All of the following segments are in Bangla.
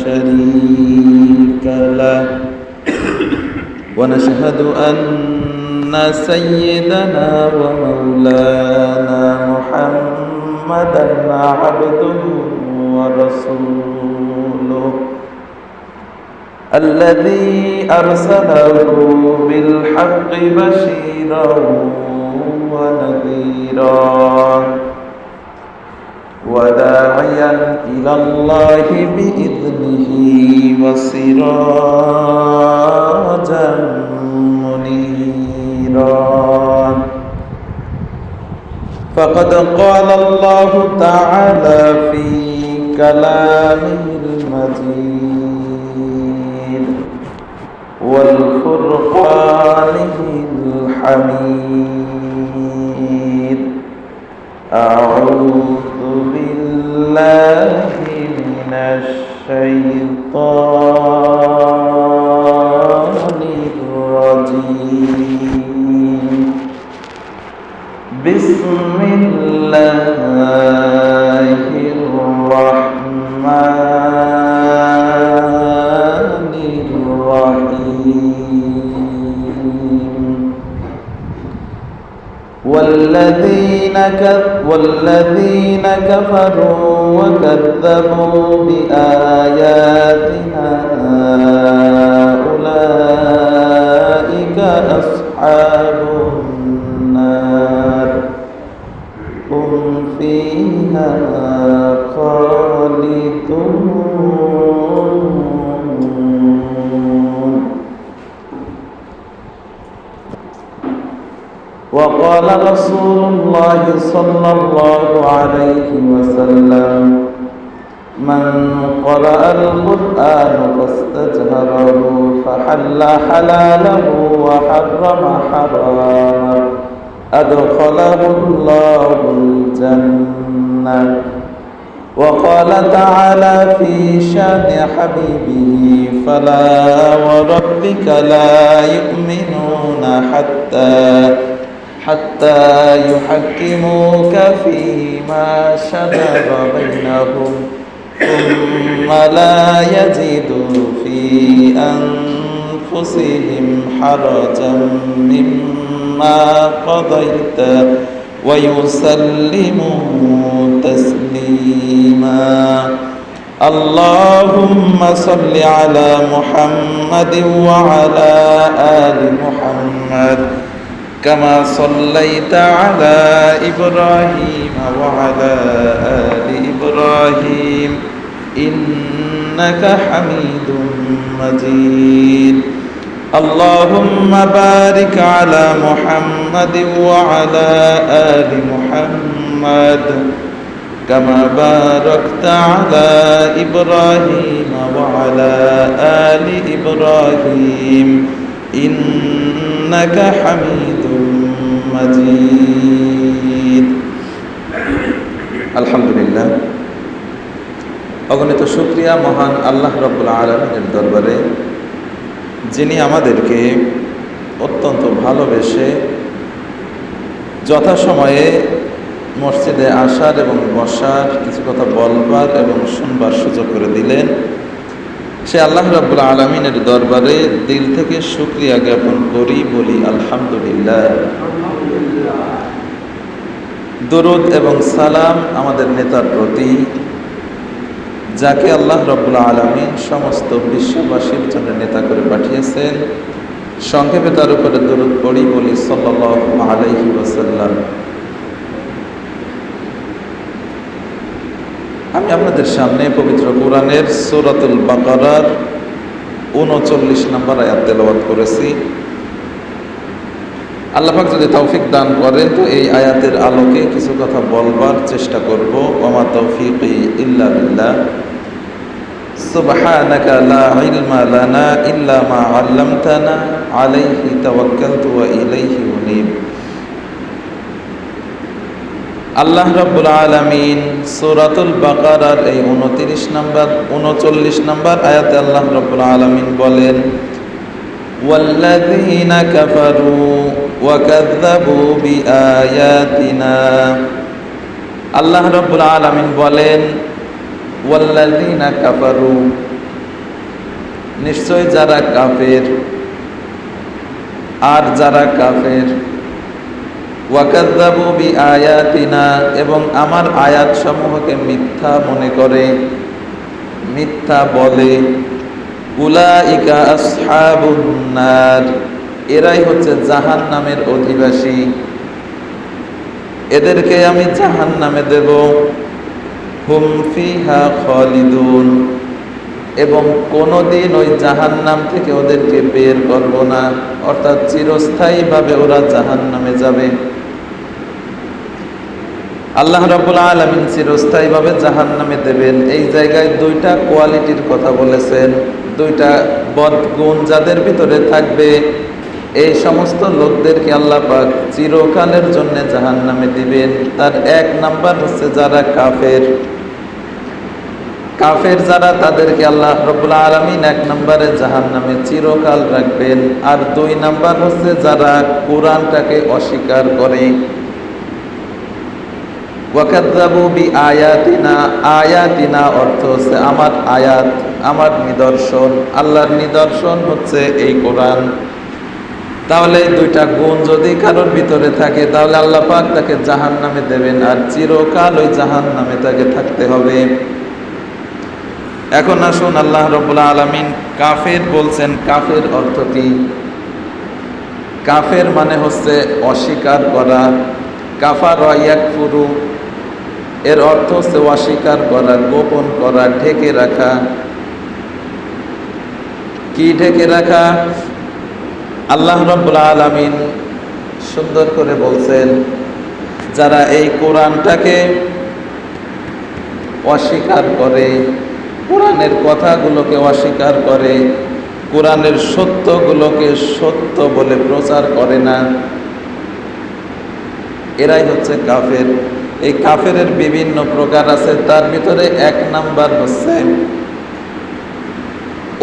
شريك له ونشهد أن سيدنا ومولانا محمدا عبده ورسوله الذي أرسله بالحق بشيرا ونذيرا وداعيا إلى الله بإذنه وسراجا منيرا فقد قال الله تعالى في كلامه المجيد والفرقانه الحميد أعوذ بالله من الشيطان الرجيم بسم الله الرحمن الرحيم والذين كفروا وكذبوا بآياتنا أولئك أصحاب النار هم فيها خالدون. وقال رسول الله صلى الله عليه وسلم من قرأ القرآن فاستجهره فحل حلاله وحرم حرامه أدخله الله الجنة. وقال تعالى في شان حبيبه فلا وربك لا يؤمنون حتى يحكموك فيما شجر بينهم ثم لا يجدوا في أنفسهم حرجا مما قضيت ويسلموا تسليما. اللهم صل على محمد وعلى آل محمد كما صليت على إبراهيم وعلى آل إبراهيم إنك حميد مجيد. اللهم بارك على محمد وعلى آل محمد كما باركت على إبراهيم وعلى آل إبراهيم إنك حميد مجيد. আলহামদুলিল্লাহ, অগণিত শুকরিয়া মহান আল্লাহ রাব্বুল আলামিনের দরবারে, যিনি আমাদেরকে অত্যন্ত ভালোবেসে যথাসময়ে মসজিদে আসার এবং বসার, কিছু কথা বলবার এবং শুনবার সুযোগ করে দিলেন। সে আল্লাহ রাব্বুল আলামিনের দরবারে দিল থেকে শুকরিয়া জ্ঞাপন করি, বলি আলহামদুলিল্লাহ। দরুদ এবং সালাম আমাদের নেতার প্রতি, যাকে আল্লাহ রাব্বুল আলামিন সমস্ত বিশ্ববাসীর জন্য নেতা করে পাঠিয়েছেন। সংক্ষেপে তার উপরে দরুদ পড়ি, বলি সাল্লাল্লাহু আলাইহি ওয়াসাল্লাম। আমি আপনাদের সামনে পবিত্র কোরআনের সূরাতুল বাকারার ৩৯ নম্বর আয়াত তেলাওয়াত করেছি। আল্লাহ পাক যদি তৌফিক দান করেন তো এই আয়াতের আলোকে কিছু কথা বলবার চেষ্টা করব। ওয়া তৌফিকি ইল্লা বিল্লাহ। সুবহানাকা লা ইলমা লানা ইল্লা মা আল্লামতানা আলাইহি তাওয়াক্কালতু ওয়া ইলাইহি উনীব। আল্লাহ রাব্বুল আলামিন সূরাতুল বাকারার এই 39 নম্বর আয়াতে আল্লাহ রাব্বুল আলামিন বলেন, ওয়াল্লাযীনা কাফারু ওয়া কাযযাবু বিআয়াতিনা। আল্লাহ রাব্বুল আলামিন বলেন, ওয়াল্লাযীনা কাফারু, নিশ্চয় যারা কাফের, আর যারা কাফের, ওয়াকাযযাবু বিআয়াতিনা, এবং আমার আয়াত সমূহকে মিথ্যা মনে করে, মিথ্যা বলে, উলাইকা আসহাবুন নার, এরাই হচ্ছে জাহান্নামের অধিবাসী, এদেরকে আমি জাহান্নামে দেব। হুম ফিহা খালিদুন, এবং কোনোদিন ওই জাহান্নাম থেকে ওদেরকে বের করব না, অর্থাৎ চিরস্থায়ীভাবে ওরা জাহান্নামে যাবে। আল্লাহ রাব্বুল আলামিন চিরস্থায়ীভাবে জাহান্নামে দেবেন। এই জায়গায় দুইটা কোয়ালিটির কথা বলেছেন, দুইটা বদগুণ যাদের ভিতরে থাকবে, এই সমস্ত লোকদেরকে আল্লাহ পাক চিরকালের জন্য জাহান্নামে দিবেন। তার এক নাম্বার হচ্ছে যারা কাফের, কাফের যারা, তাদেরকে আল্লাহ রাব্বুল আলামিন এক নম্বরে জাহান্নামে চিরকাল রাখবেন। আর দুই নাম্বার হচ্ছে যারা কোরআনটাকে অস্বীকার করে। ওয়াকাযযাবু বিআয়াতিনা, আয়াতিনা অর্থ হচ্ছে আমার আয়াত, আমার নিদর্শন, আল্লাহর নিদর্শন হচ্ছে এই কোরআন। তাহলে দুইটা গুণ যদি কারোর ভিতরে থাকে, তাহলে আল্লাহ পাক তাকে জাহান্নামে দেবেন, আর চিরকাল ওই জাহান্নামে তাকে থাকতে হবে। এখন আসুন, আল্লাহ রাব্বুল আলামিন কাফের বলছেন, কাফের অর্থ কি? কাফের মানে হচ্ছে অস্বীকার করা। কাফারা ইয়াকফুরু, এর অর্থ হচ্ছে অস্বীকার করা, গোপন করা, ঢেকে রাখা। কি ঢেকে রাখা? আল্লাহ রাব্বুল আলামিন সুন্দর করে বলছেন, যারা এই কোরআনটাকে অস্বীকার করে, কোরআনের কথাগুলোকে অস্বীকার করে, কোরআনের সত্যগুলোকে সত্য বলে প্রচার করে না, এরাই হচ্ছে কাফের। এই কাফের বিভিন্ন প্রকার আছে, তার ভিতরে এক নাম্বার হচ্ছে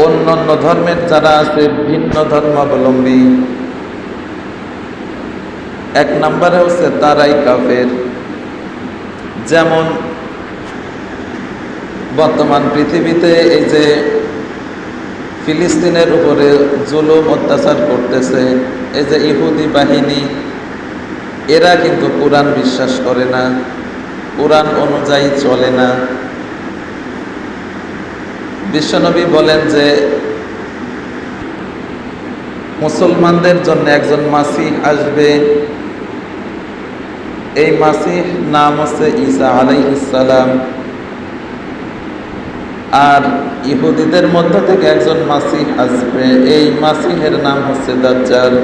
অন্যান্য ধর্মের যারা আছে, ভিন্ন ধর্মাবলম্বী, এক নাম্বারে হচ্ছে তারাই কাফের। যেমন বর্তমান পৃথিবীতে এই যে ফিলিস্তিনের উপরে জুলুম অত্যাচার করতেছে, এই যে ইহুদি বাহিনী, এরা কিন্তু কোরআন বিশ্বাস করে না, কোরআন অনুযায়ী চলে না। বিশ্বনবী বলেন যে মুসলমানদের জন্য একজন মাসিহ আসবে, এই মাসিহ নাম হচ্ছে ঈসা আলাইহিস সালাম। আর ইহুদিদের মধ্য থেকে একজন মাসিহ আসবে, এই মাসিহের নাম হচ্ছে দাজ্জাল।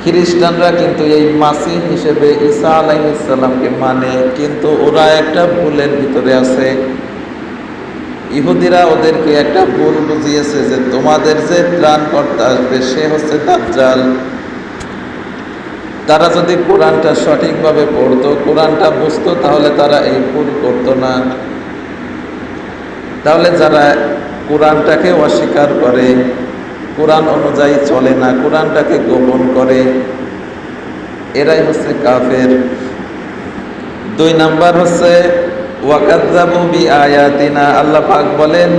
খ্রিস্টানরা কিন্তু এই মাসিহ হিসেবে ঈসা আলাইহিস সালামকে মানে, কিন্তু ওরা একটা ভুলের ভিতরে আছে। ইহুদিরা ওদেরকে একটা ভুল বুঝিয়েছে যে তোমাদের যে ত্রাণকর্তা আসবে সে হচ্ছে দাজ্জাল। তারা যদি কোরআনটা সঠিকভাবে পড়তো, কোরআনটা বুঝতো, তাহলে তারা এই ভুল করতো না। তাহলে যারা কোরআনটাকে অস্বীকার করে, কোরআন অনুযায়ী চলে না, কোরআনটাকে গোপন করে, এরাই হচ্ছে কাফের। দুই নাম্বার হচ্ছে ওয়াকাযযাবু বিআয়াতিনা, আল্লাহ পাক বলেন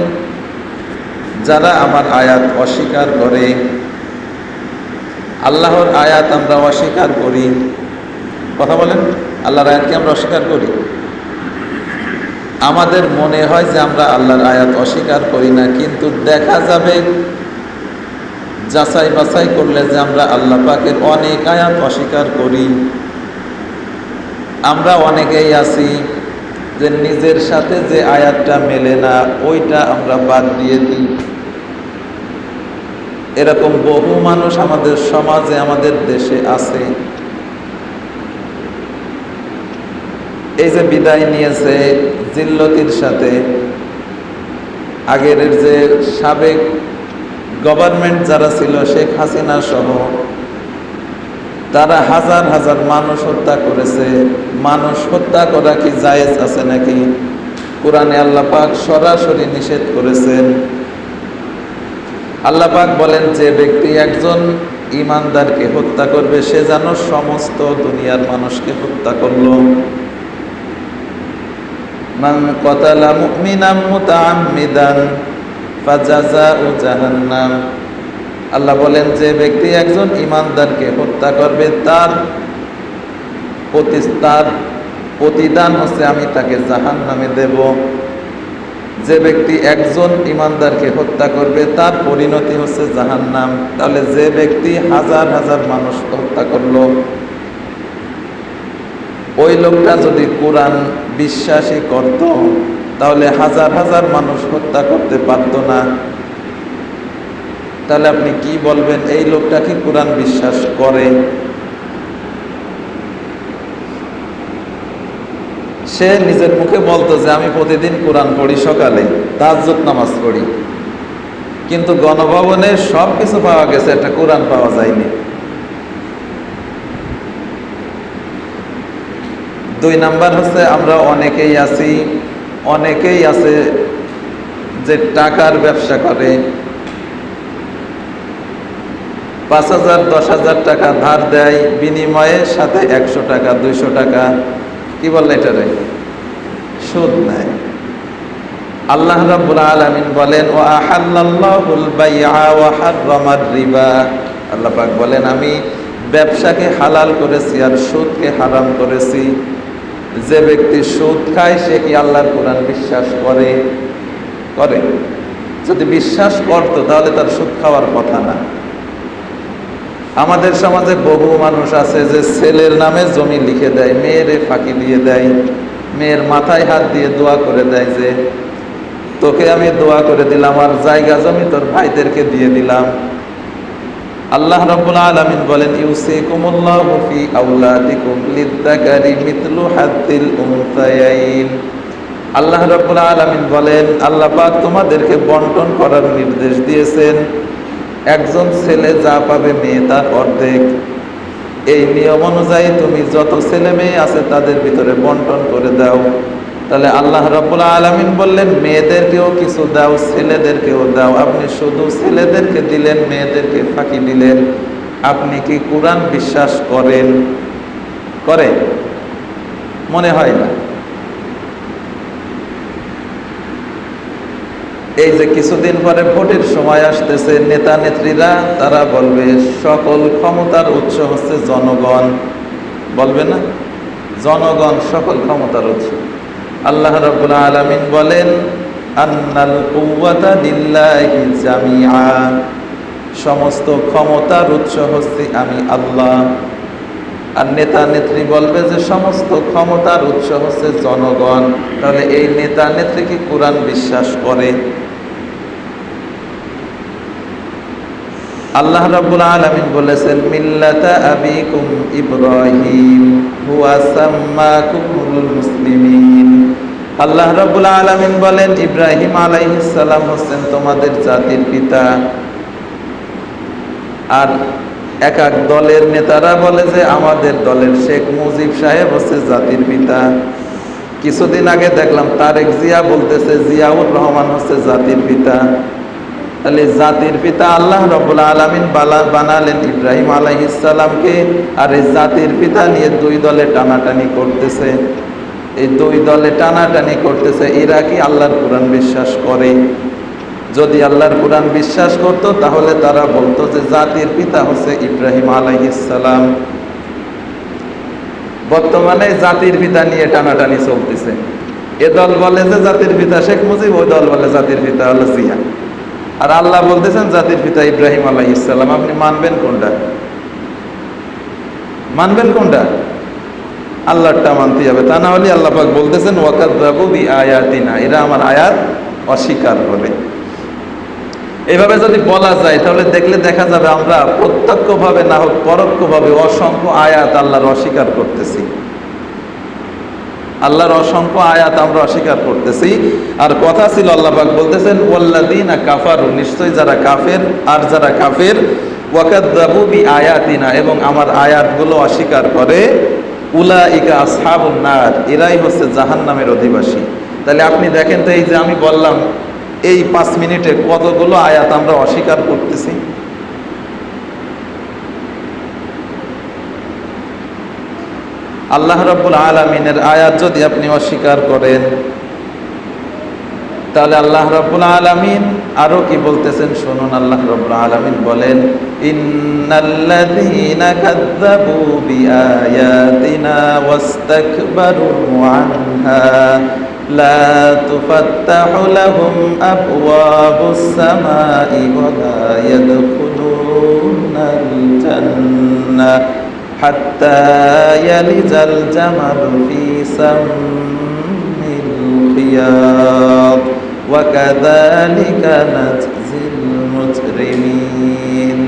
যারা আমার আয়াত অস্বীকার করে। আল্লাহর আয়াত আমরা অস্বীকার করি, কথা বলেন, আল্লাহর আয়াতকে আমরা অস্বীকার করি। আমাদের মনে হয় যে আমরা আল্লাহর আয়াত অস্বীকার করি না, কিন্তু দেখা যাবে যাচাই বাছাই করলে যে আমরা আল্লাহ পাকের অনেক আয়াত অস্বীকার করি। আমরা অনেকেই আছি যে নিজের সাথে যে আয়াতটা মেলে না ওইটা আমরা বাদ দিয়ে দিই। এরকম বহু মানুষ আমাদের সমাজে, আমাদের দেশে আছে। এই যে বিদায় নিয়েছে জিল্লতির সাথে, আগের যে সাবেক গভর্নমেন্ট যারা ছিল, শেখ হাসিনা সহ, তারা হাজার হাজার মানুষ হত্যা করেছে। মানুষ হত্যা করা কি জায়েজ আছে নাকি? কোরআনে আল্লাহ পাক সরাসরি নিষেধ করেছেন। আল্লাহ পাক বলেন যে ব্যক্তি একজন ইমানদারকে হত্যা করবে সে যেন সমস্ত দুনিয়ার মানুষকে হত্যা করলো। মান কাতালা মুমিনান মুতাআম্মিদান ফাজাযাউ জাহান্নাম। আল্লাহ বলেন, যে ব্যক্তি একজন ঈমানদারকে হত্যা করবে তার প্রতিদান হচ্ছে আমি তাকে জাহান্নামে দেব। যে ব্যক্তি একজন ঈমানদারকে হত্যা করবে তার পরিণতি হচ্ছে জাহান্নাম। তাহলে যে ব্যক্তি হাজার হাজার মানুষ হত্যা করলো, ওই লোকটা যদি কোরআন বিশ্বাসী করত তাহলে হাজার হাজার মানুষ হত্যা করতে পারত না। তাহলে আপনি কি বলবেন, এই লোকটা কি কোরআন বিশ্বাস করে? সে নিজের মুখে বলতো যে আমি প্রতিদিন কোরআন পড়ি, সকালে তাহাজ্জুদ নামাজ পড়ি, কিন্তু গণভবনে সব কিছু পাওয়া গেছে, একটা কোরআন পাওয়া যায়নি। 2 নাম্বার হচ্ছে আমরা অনেকেই আছে যে টাকার ব্যবসা করে, 5,000 10,000 টাকা ধার দেয়, বিনিময়ে সাথে 100 টাকা 200 টাকা কি বলে এটারে সুদ নেয়। আল্লাহ রাব্বুল আলামিন বলেন, ওয়া আহাল্লাল্লাহুল বাইআ ওয়া হাররামার রিবা। আল্লাহ পাক বলেন, আমি ব্যবসাকে হালাল করেছি আর সুদকে হারাম করেছি। যে ব্যক্তি সুদ খায় সে কি আল্লাহর কোরআন বিশ্বাস করে? যদি বিশ্বাস করতো তাহলে তার সুদ খাওয়ার কথা না। আমাদের সমাজে বহু মানুষ আছে যে ছেলের নামে জমি লিখে দেয়, মেয়েরে ফাঁকি দিয়ে দেয়, মেয়ের মাথায় হাত দিয়ে দোয়া করে দেয় যে তোকে আমি দোয়া করে দিলাম আর জায়গা জমি তোর ভাইদেরকে দিয়ে দিলাম। আল্লাহ রাব্বুল আলামিন বলেন, ইউসিকুমুল্লাহু ফি আওলাদিকুম লিযযাকারি মিথলু হাদ্দিল উনসায়াইন। আল্লাহ রাব্বুল আলামিন বলেন, আল্লাহ পাক তোমাদেরকে বন্টন করার নির্দেশ দিয়েছেন। একজন ছেলে যা পাবে মেয়ে তার অর্ধেক। এই নিয়ম অনুযায়ী তুমি যত ছেলে মেয়ে আছে তাদের ভিতরে বন্টন করে দাও। তাহলে আল্লাহ রাব্বুল আলামিন বললেন, মেয়েদেরকেও কিছু দাও, ছেলেদেরকেও দাও। আপনি শুধু ছেলেদেরকে দিলেন, মেয়েদেরকে ফাঁকি দিলেন। আপনি কি কোরআন বিশ্বাস করেন? মনে হয় না। এই যে কিছুদিন পরে ভোটের সময় আসতেছে, নেতা নেত্রীরা তারা বলবে সকল ক্ষমতার উৎস হচ্ছে জনগণ, বলবে না? জনগণ সকল ক্ষমতার উৎস। আল্লাহ রাব্বুল আলামিন বলেন, আন্নাল কুওয়াতা লিল্লাহি জামিআ। সমস্ত ক্ষমতার উৎস হচ্ছে আমি আল্লাহ। আর নেতা নেত্রী বলবে যে সমস্ত ক্ষমতার উৎস হচ্ছে জনগণ। তাহলে এই নেতা নেত্রী কি কোরআন বিশ্বাস করে? আল্লাহ রাব্বুল আলামিন বলেছেন, মিল্লাতা আবিকুম ইব্রাহিম হুয়া সাম্মাকুমুল মুসলিমিন। আল্লাহ রাব্বুল আলামিন বলেন, ইব্রাহিম আলাইহিস সালাম হচ্ছেন তোমাদের জাতির পিতা। আর এক এক দলের নেতারা বলে যে আমাদের দলের শেখ মুজিব সাহেব হচ্ছে জাতির পিতা। কিছুদিন আগে দেখলাম তারেক জিয়া বলতেছে জিয়াউর রহমান হচ্ছে জাতির পিতা। তাহলে জাতির পিতা আল্লাহ রাব্বুল আলামিন বানালেন ইব্রাহিম আলাইহিস সালামকে, আর এই জাতির পিতা নিয়ে 2 দলে টানাটানি করতেছে। এই 2 দলে টানাটানি করতেছে। এরা কি আল্লাহর কোরআন বিশ্বাস করে? যদি আল্লাহর কোরআন বিশ্বাস করত তাহলে তারা বলতো যে জাতির পিতা হচ্ছে ইব্রাহিম আলাইহিস সালাম। বর্তমানে জাতির পিতা নিয়ে টানাটানি চলতেছে। এ দল বলে যে জাতির পিতা শেখ মুজিব, ওই দল বলে জাতির পিতা হলো জিয়া। আর আল্লাহ বলতেছেন জাতির পিতা ইব্রাহিম আলাইহিস সালাম। আপনি মানবেন কোনটা? আল্লাহরটা মানতে হবে, তা না হলে আল্লাহ পাক বলতেছেন ওয়াকাযযাবু বিআয়াতিনা, এরা আমার আয়াত অস্বীকার করে। এইভাবে যদি বলা যায় তাহলে দেখা যাবে আমরা প্রত্যক্ষভাবে না হোক পরোক্ষভাবে অসংখ্য আয়াত আল্লাহর অস্বীকার করতেছি। আল্লাহর অসংখ্য আয়াত আমরা অস্বীকার করতেছি। আর কথা ছিল আল্লাহ পাক বলতেছেন ওয়াল্লাযীনা কাফারু, নিশ্চয়ই যারা কাফের, আর যারা কাফের ওয়াকাযযাবু বিআয়াতিনা, এবং আমার আয়াতগুলো অস্বীকার করে, উলাইকা আসহাবুন নার, এরাই হচ্ছে জাহান্নামের অধিবাসী। তাহলে আপনি দেখেন তো, এই যে আমি বললাম এই 5 মিনিটে কতগুলো আয়াত আমরা অস্বীকার করতেছি। আল্লাহ রাব্বুল আলামিনের আয়াত যদি আপনি অস্বীকার করেন তাহলে আল্লাহ রাব্বুল আলামিন আরো কি বলতেছেন শুনুন। আল্লাহ রাব্বুল আলামিন বলেন, ইন্নাল্লাযীনা কাযযাবু বিআয়াতিনা ওয়াস্তাকবারু আনহা লা তুফাত্তাহু লাহুম আবওয়াবুস সামাই ওয়া লা ইয়াদখুলুনাল জান্নাহ হাত্তা ইয়ালিজাল জামালু ফি সাম্মিল খিয়াত ওয়া কাযালিকা নাজজিল মুজরিমিন।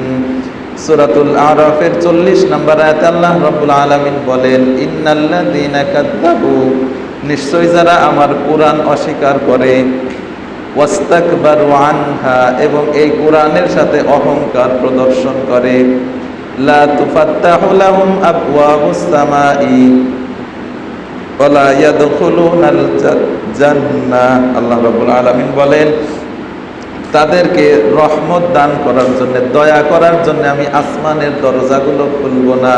সূরাতুল আরাফের 40 নম্বর আয়াতে আল্লাহ রাব্বুল আলামিন বলেন, ইন্নাল্লাযীনা কাযযাবু, নিশ্চয় যারা আমার কোরআন অস্বীকার করে, ওয়াস্তাকবারু আনহা, এবং এই কোরআনের সাথে অহংকার প্রদর্শন করে, লা তুফাত্তাহু লাহুম আবওয়াবুস সামাই ওয়া লা ইয়াদখুলুনাল জান্নাহ। আল্লাহ রাব্বুল আলামিন বলেন, তাদেরকে রহমত দান করার জন্য, দয়া করার জন্য আমি আসমানের দরজাগুলো খুলব না।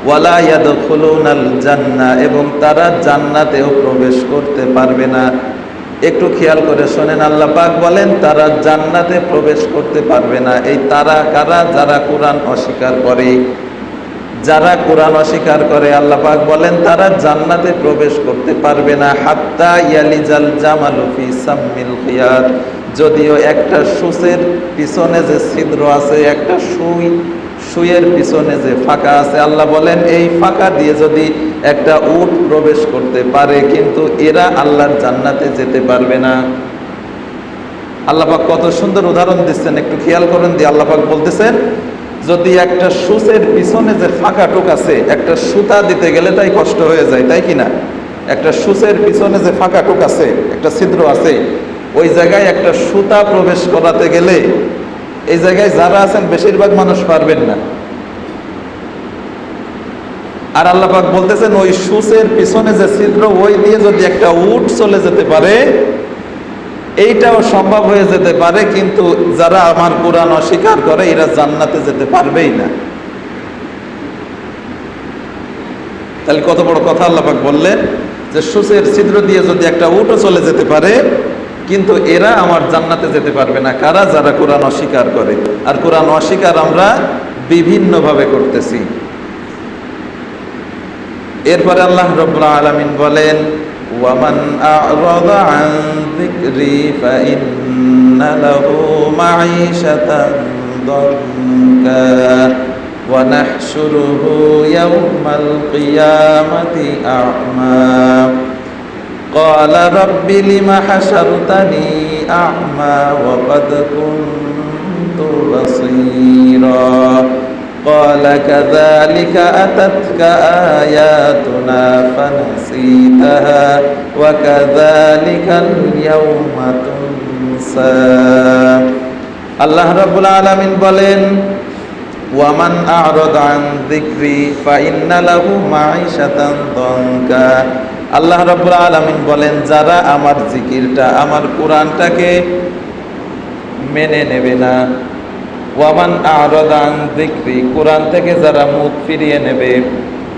ওয়ালা ইয়াদখুলুনাল জান্নাহ, এবং তারা জান্নাতেও প্রবেশ করতে পারবে না। একটু খেয়াল করে শোনেন, আল্লাহ পাক বলেন তারা জান্নাতে প্রবেশ করতে পারবে না। এই তারা কারা? যারা কোরআন অস্বীকার করে। যারা কোরআন অস্বীকার করে আল্লাহ পাক বলেন তারা জান্নাতে প্রবেশ করতে পারবে না। হাত্তা ইয়ালিজাল জামালু ফি সাম্মিল খিয়াত, যদিও একটা সূচের পিছনে যে ছিদ্র আছে, একটা সুইয়ের পিছনে যে ফাঁকা আছে, আল্লাহ বলেন এই ফাঁকা দিয়ে যদি একটা উট প্রবেশ করতে পারে, কিন্তু এরা আল্লাহর জান্নাতে যেতে পারবে না। আল্লাহ পাক কত সুন্দর উদাহরণ দিচ্ছেন, একটু খেয়াল করেন। দিয়ে আল্লাহ পাক বলতেছেন, যদি একটা সূচের পিছনে যে ফাঁকা টুক আছে, একটা সুতা দিতে গেলে তাই কষ্ট হয়ে যায়, তাই কিনা? একটা সূচের পিছনে যে ফাঁকা টুক আছে, একটা ছিদ্র আছে, ওই জায়গায় একটা সুতা প্রবেশ করাতে গেলে এই জায়গায় যারা আছেন বেশিরভাগ মানুষ পারবেন না। আর আল্লাহ পাক বলতেছেন ওই সূচের পিছনে যে ছিদ্র, ওই দিয়ে যদি একটা উট চলে যেতে পারে, এইটাও সম্ভব হয়ে যেতে পারে, কিন্তু যারা আমার কোরআন অস্বীকার করে এরা জান্নাতে যেতে পারবেই না। তাহলে কত বড় কথা আল্লাহ পাক বললেন যে সূচের ছিদ্র দিয়ে যদি একটা উটও চলে যেতে পারে, কিন্তু এরা আমার জান্নাতে যেতে পারবে না। কারা? যারা কোরআন অস্বীকার করে। আর কোরআন অস্বীকার আমরা বিভিন্নভাবে করতেছি। এরপরে আল্লাহ রাব্বুল আলামিন বলেন, ওয়ামান আ'রাদা আন যিকরি ফাইন্না লাহু মাঈশাতান দানকা ওয়া নাহশুরুহু ইয়াওমাল কিয়ামাতি আ'মা قال رب لم حشرتني أعمى وقد كنت بصيرا قال كذلك أتتك آياتنا فنسيتها وكذلك اليوم تنسى। আল্লাহ রাব্বুল আলামিন বলেন, ওয়ামান আ'রাদা আন যিকরি ফাইন্না লাহু মাঈশাতান দানকা। আল্লাহ রাব্বুল আলামিন বলেন, যারা আমার জিকিরটা, আমার কোরআনটাকে মেনে নেবে না। ওয়ামান আ'রাদা আন যিকরি, কোরআন থেকে যারা মুখ ফিরিয়ে নেবে,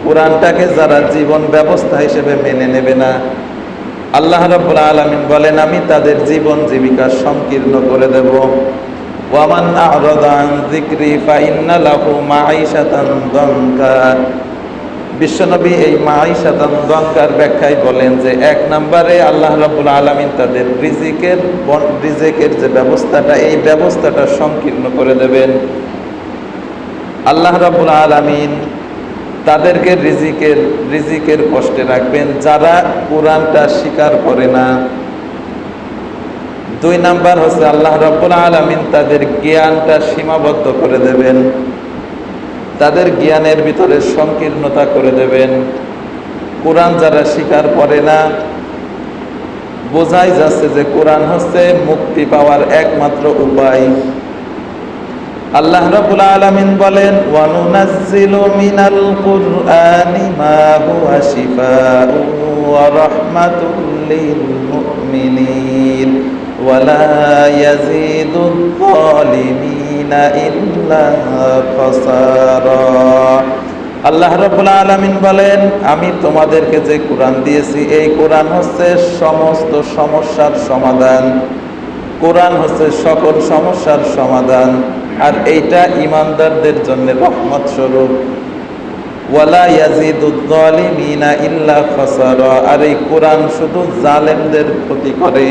কোরআনটাকে যারা জীবন ব্যবস্থা হিসেবে মেনে নেবে না, আল্লাহ রাব্বুল আলামিন বলেন আমি তাদের জীবন জীবিকা সংকীর্ণ করে দেব। ওয়ামান আ'রাদা আন যিকরি ফাইন্না লাহু মাঈশাতান দানকা। বিশ্বনবী এই মাঈশাতান দানকার ব্যাখ্যায় বলেন যে, এক নম্বরে আল্লাহ রাব্বুল আলামিন তাদের রিজিকের যে ব্যবস্থাটা, এই ব্যবস্থাটা সংকীর্ণ করে দেবেন। আল্লাহ রাব্বুল আলামিন তাদেরকে রিজিকের কষ্টে রাখবেন যারা কোরআনটা স্বীকার করে না। দুই নাম্বার হচ্ছে আল্লাহ রাব্বুল আলামিন তাদের জ্ঞানটা সীমাবদ্ধ করে দেবেন, তাদের জ্ঞানের ভিতরে সংকীর্ণতা করে দেবেন। কোরআন যারা স্বীকার করে না, বোঝাই যাচ্ছে যে কোরআন হচ্ছে মুক্তি পাওয়ার একমাত্র উপায়। আল্লাহ রাব্বুল আলামিন বলেন, ওয়া নুনাজ্জিলু মিনাল কুরআনি মা হুয়া শিফাউন ওয়া রাহমাতুল লিল মুমিনিন ওয়া লা ইয়াজিদুয যালিমিনা ইল্লা খাসারা। আল্লাহ রাব্বুল আলামিন বলেন, আমি তোমাদেরকে যে কোরআন দিয়েছি এই কোরআন হচ্ছে সমস্ত সমস্যার সমাধান। কোরআন হচ্ছে সকল সমস্যার সমাধান, আর এইটা ঈমানদারদের জন্য রহমত স্বরূপ। ওয়ালা ইয়াজিদুয যালিমিনা ইল্লা খাসারা, আর এই কোরআন শুধু জালেমদের ক্ষতি করে,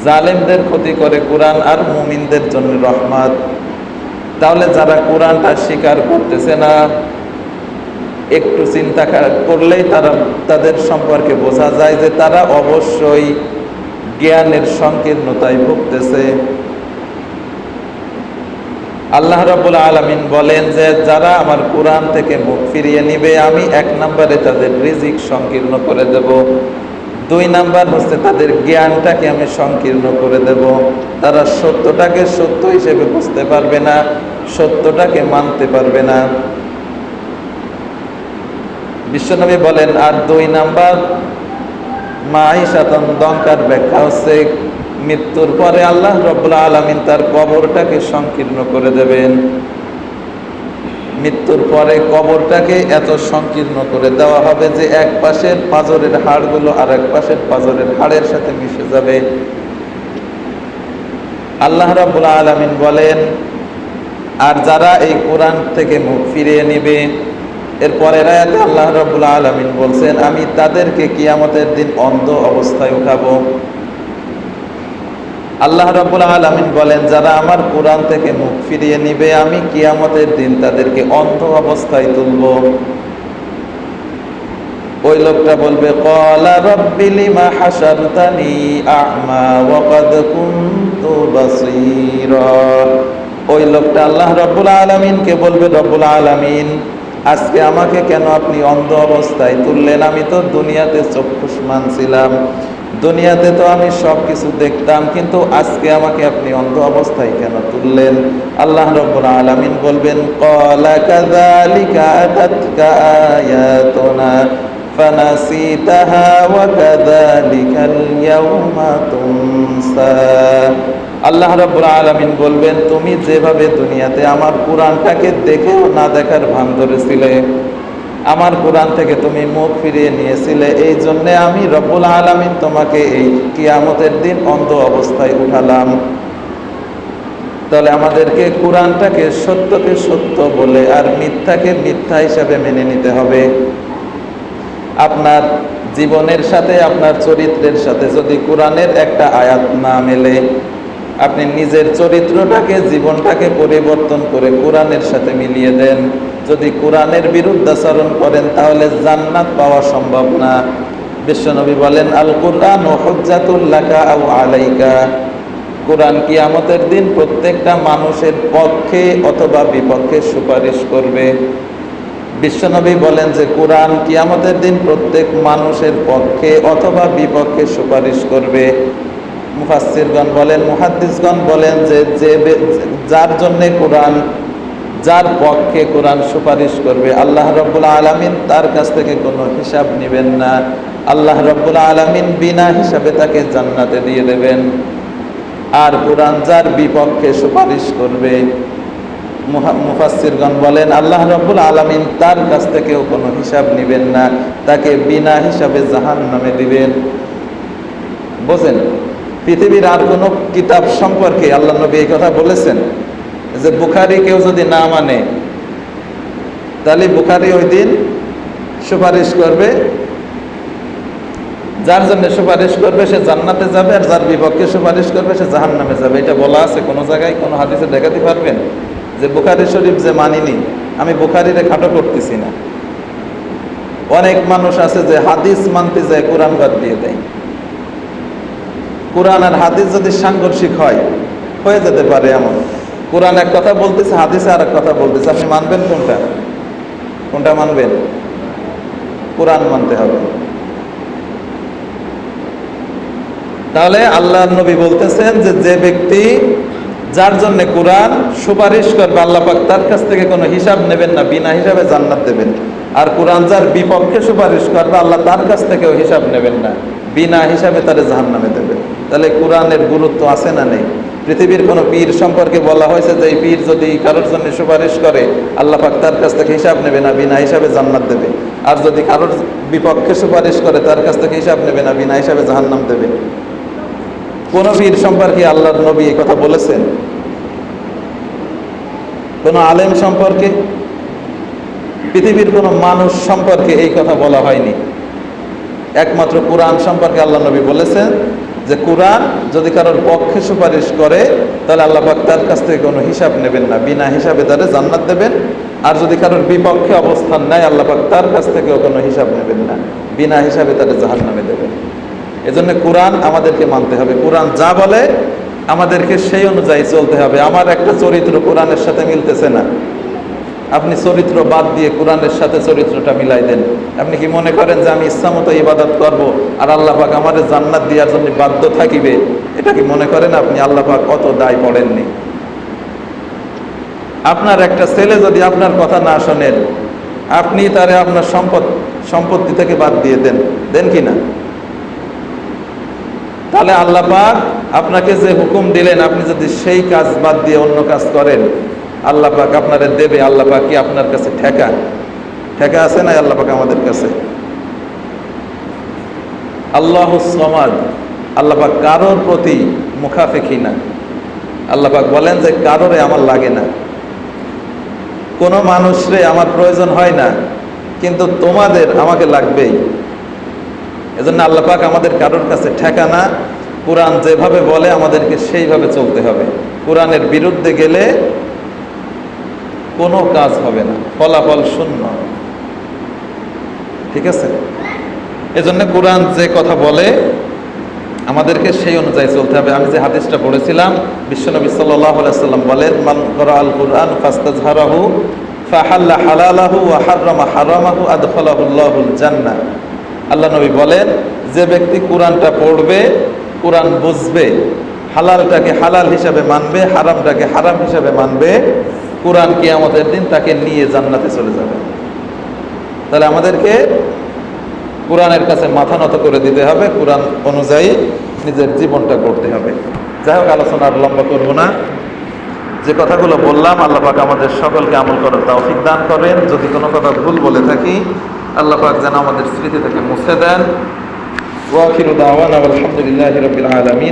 জালেমদের ক্ষতি করে কোরআন, আর মুমিনদের জন্য রহমত। তাহলে যারা কোরআনটা স্বীকার করতেছে না, একটু চিন্তা করলেই তাদের সম্পর্কে বোঝা যায় যে তারা অবশ্যই জ্ঞানের সংকীর্ণতায় ভুগতেছে। আল্লাহ রাব্বুল আলামিন বলেন যে যারা আমার কোরআন থেকে মুখ ফিরিয়ে নিবে, আমি 1 নম্বরে তাদের রিজিক সংকীর্ণ করে দেব, 2 নাম্বার হচ্ছে তাদের জ্ঞানটাকে আমি সংকীর্ণ করে দেব। তারা সত্যটাকে সত্য হিসেবে বুঝতে পারবে না, সত্যটাকে মানতে পারবে না। বিশ্বনবী বলেন, আর 2 নাম্বার মাঈশাতান দঙ্কার ব্যাখ্যা হচ্ছে মৃত্যুর পরে আল্লাহ রাব্বুল আলামিন তার কবরটাকে সংকীর্ণ করে দেবেন। মৃত্যুর পরে কবরটাকে এত সংকীর্ণ করে দেওয়া হবে যে এক পাশের পাঁজরের হাড়গুলো আর এক পাশের পাঁজরের হাড়ের সাথে মিশে যাবে। আল্লাহ রাব্বুল আলামিন বলেন, আর যারা এই কোরআন থেকে মুখ ফিরিয়ে নিবে, এরপরের আয়াতে আল্লাহ রাব্বুল আলামিন বলছেন, আমি তাদেরকে কিয়ামতের দিন অন্ধ অবস্থায় উঠাবো। আল্লাহ রাব্বুল আলামিন বলেন, যারা আমার কোরআন থেকে মুখ ফিরিয়ে নিবে, আমি কিয়ামতের দিন তাদেরকে অন্ধ অবস্থায় তুলব। ওই লোকটা বলবে, ক্বালা রাব্বি লিমা হাশারতানি আ'মা ওয়া ক্বাদ কুনতু বাসীরা। ওই লোকটা আল্লাহ রাব্বুল আলামিনকে বলবে, রব্বুল আলামিন, আজকে আমাকে কেন আপনি অন্ধ অবস্থায় তুললেন? আমি তো দুনিয়াতে চক্ষুষ্মান ছিলাম, দুনিয়াতে তো আমি সব কিছু দেখতাম, কিন্তু আজকে আমাকে আপনি অন্ধ অবস্থায় কেন তুললেন? আল্লাহ রাব্বুল আলামিন বলবেন, ক্বালা কাযালিকা আতাতকা আয়াতুনা ফানাসিতাহা ওয়া কাযালিকাল ইয়াউমা তুনসা। আল্লাহ রাব্বুল আলামিন বলবেন, তুমি যেভাবে দুনিয়াতে আমার কোরআনটাকে দেখেও না দেখার ভান ধরেছিলে, আমার কোরআন থেকে তুমি মুখ ফিরিয়ে নিয়েছিলে, এই জন্যে আমি রব্বুল আলামিন তোমাকে এই কিয়ামতের দিন অন্ধ অবস্থায় উঠালাম। তাহলে আমাদেরকে কোরআনটাকে সত্যকে সত্য বলে আর মিথ্যাকে মিথ্যা হিসাবে মেনে নিতে হবে। আপনার জীবনের সাথে, আপনার চরিত্রের সাথে যদি কোরআনের একটা আয়াত না মেলে, আপনি নিজের চরিত্রটাকে, জীবনটাকে পরিবর্তন করে কোরআনের সাথে মিলিয়ে দেন, যদি কোরআনের বিরুদ্ধাচরণ করেন, তাহলে জান্নাত পাওয়া সম্ভব না। বিশ্বনবী বলেন, আল কুরআন হুজ্জাতুল লাকা আও আলাইকা। কোরআন কিয়ামতের দিন প্রত্যেকটা মানুষের পক্ষে অথবা বিপক্ষে সুপারিশ করবে। বিশ্বনবী বলেন যে কোরআন কিয়ামতের দিন প্রত্যেক মানুষের পক্ষে অথবা বিপক্ষে সুপারিশ করবে। মুফাসসিরগণ বলেন, মুহাদ্দিসগণ বলেন যে যার জন্য কোরআন, যার পক্ষে কোরআন সুপারিশ করবে, আল্লাহ রাব্বুল আলামিন তার কাছ থেকে কোনো হিসাব নেবেন না। আল্লাহ রাব্বুল আলামিন বিনা হিসাবে তাকে জান্নাতে দিয়ে দেবেন। আর কোরআন যার বিপক্ষে সুপারিশ করবে, মুফাসসিরগণ বলেন, আল্লাহ রাব্বুল আলামিন তার কাছ থেকেও কোনো হিসাব নেবেন না, তাকে বিনা হিসাবে জাহান্নামে দিবেন। বোঝেন, পৃথিবীর আর কোন কিতাব সম্পর্কে আল্লাহ নবী এই কথা বলেছেন যে বুখারী কেউ যদি না মানে, তাহলে বুখারী ওই দিন সুপারিশ করবে, যার জন্য সুপারিশ করবে সে জান্নাতে যাবে, আর যার বিপক্ষে সুপারিশ করবে সে জাহান্নামে যাবে। এটা বলা আছে কোন জায়গায়, কোন হাদিসে দেখাতে পারবেন যে বুখারী শরীফ যে মানিনি? আমি বুখারীরে খাটো করতেছি না। অনেক মানুষ আছে যে হাদিস মানতে যায়, কোরআন বাদ দিয়ে দেয়। কোরআন আর হাদিস যদি সাংঘর্ষিক হয়, হয়ে যেতে পারে এমন। কোরআন এক কথা বলতেছে, হাদিসে আর এক কথা বলতেছে, আপনি মানবেন কোনটা? কোনটা মানবেন? কোরআন মানতে হবে। তাহলে আল্লাহর নবী বলতেছেন যে যে ব্যক্তি, যার জন্য কোরআন সুপারিশ করবে, আল্লাহ পাক তার কাছ থেকে কোনো হিসাব নেবেন না, বিনা হিসাবে জান্নাত দেবেন। আর কোরআন যার বিপক্ষে সুপারিশ করবে, আল্লাহ তার কাছ থেকেও হিসাব নেবেন না, বিনা হিসাবে তারে জাহান্নামে দেবেন। তাহলে কোরআনের গুরুত্ব আছে না নেই? পৃথিবীর কোনো পীর সম্পর্কে বলা হয়েছে যে এই পীর যদি কারোর জন্য সুপারিশ করে আল্লাহ পাক তার কাছ থেকে হিসাব নেবে না, বিনা হিসাবে জান্নাত দেবে। আর যদি কারোর বিপক্ষে সুপারিশ করে তার কাছ থেকে হিসাব নেবে না, বিনা হিসাবে জাহান্নাম দেবে। কোন পীর সম্পর্কে আল্লাহর নবী এই কথা বলেছেন? কোন আলেম সম্পর্কে, পৃথিবীর কোন মানুষ সম্পর্কে এই কথা বলা হয়নি। একমাত্র কোরআন সম্পর্কে আল্লাহ নবী বলেছেন যে কোরআন যদি কারোর পক্ষে সুপারিশ করে তাহলে আল্লাহ পাক তার কাছ থেকে কোনো হিসাব নেবেন না, বিনা হিসাবে তারে জান্নাত দেবেন। আর যদি কারোর বিপক্ষে অবস্থান নেয় আল্লাহ পাক তার কাছ থেকেও কোনো হিসাব নেবেন না, বিনা হিসাবে তারে জাহান্নামে দেবেন। এজন্য কোরআন আমাদেরকে মানতে হবে। কোরআন যা বলে আমাদেরকে সেই অনুযায়ী চলতে হবে। আমার একটা চরিত্র কোরআনের সাথে মিলতেছে না, আপনি চরিত্র বাদ দিয়ে কোরআনের সাথে চরিত্রটা মিলাই দেন। আপনি কি মনে করেন যে আমি ইচ্ছা মতো ইবাদত করবো আর আল্লাহ পাক আমাদের জান্নাত দেওয়ার জন্য বাধ্য থাকিবে? এটা কি মনে করেন আপনি আল্লাহ পাক অত দায় পড়েননি? আপনার একটা ছেলে যদি আপনার কথা না শোনেন, আপনি তারে আপনার সম্পত্তি থেকে বাদ দিয়ে দেন কি না? তাহলে আল্লাহ পাক আপনাকে যে হুকুম দিলেন আপনি যদি সেই কাজ বাদ দিয়ে অন্য কাজ করেন আল্লাহ পাক আপনারে দেবে। আল্লাহ পাক কি আপনার কাছে ঠেকা আছে না? আল্লাহ পাক আমাদের কাছে আল্লাহুস সামাদ, আল্লাহ পাক কারোর প্রতি মুখাফেক্ষী না। আল্লাহ পাক বলেন যে কারোরে আমার লাগে না, কোনো মানুষরে আমার প্রয়োজন হয় না, কিন্তু তোমাদের আমাকে লাগবেই। এজন্য আল্লাহ পাক আমাদের কারোর কাছে ঠেকা না। কোরআন যেভাবে বলে আমাদেরকে সেইভাবে চলতে হবে। কোরআনের বিরুদ্ধে গেলে কোনো কাজ হবে না, ফলাফল শূন্য। ঠিক আছে? এজন্য কোরআন যে কথা বলে আমাদেরকে সেই অনুযায়ী চলতে হবে। আমি যে হাদিসটা পড়েছিলাম, বিশ্বনবী সাল্লাল্লাহু আলাইহি সাল্লাম বলেন, মান ক্বারাআল কুরআন ফাস্তাজহারাহু ফাহাল্লা হালালাহু ওয়া হাররামা হারামাহু আদখালাহুল্লাহুল জান্নাহ। আল্লাহ নবী বলেন, যে ব্যক্তি কোরআনটা পড়বে, কোরআন বুঝবে, হালালটাকে হালাল হিসাবে মানবে, হারামটাকে হারাম হিসাবে মানবে, কোরআন কিয়ামতের দিন তাকে নিয়ে জান্নাতে চলে যাবে। তাহলে আমাদেরকে কোরআনের কাছে মাথা নত করে দিতে হবে, কোরআন অনুযায়ী নিজের জীবনটা করতে হবে। যাই হোক, আলোচনা আর লম্বা করবো না। যে কথাগুলো বললাম আল্লাহ পাক আমাদের সকলকে আমল করার তৌফিক দান করেন। যদি কোনো কথা ভুল বলে থাকি আল্লাহ পাক যেন আমাদের স্মৃতি থেকে মুছে দেন। ওয়া আখিরু দাওয়ানা আলহামদুলিল্লাহি রাব্বিল আলামিন।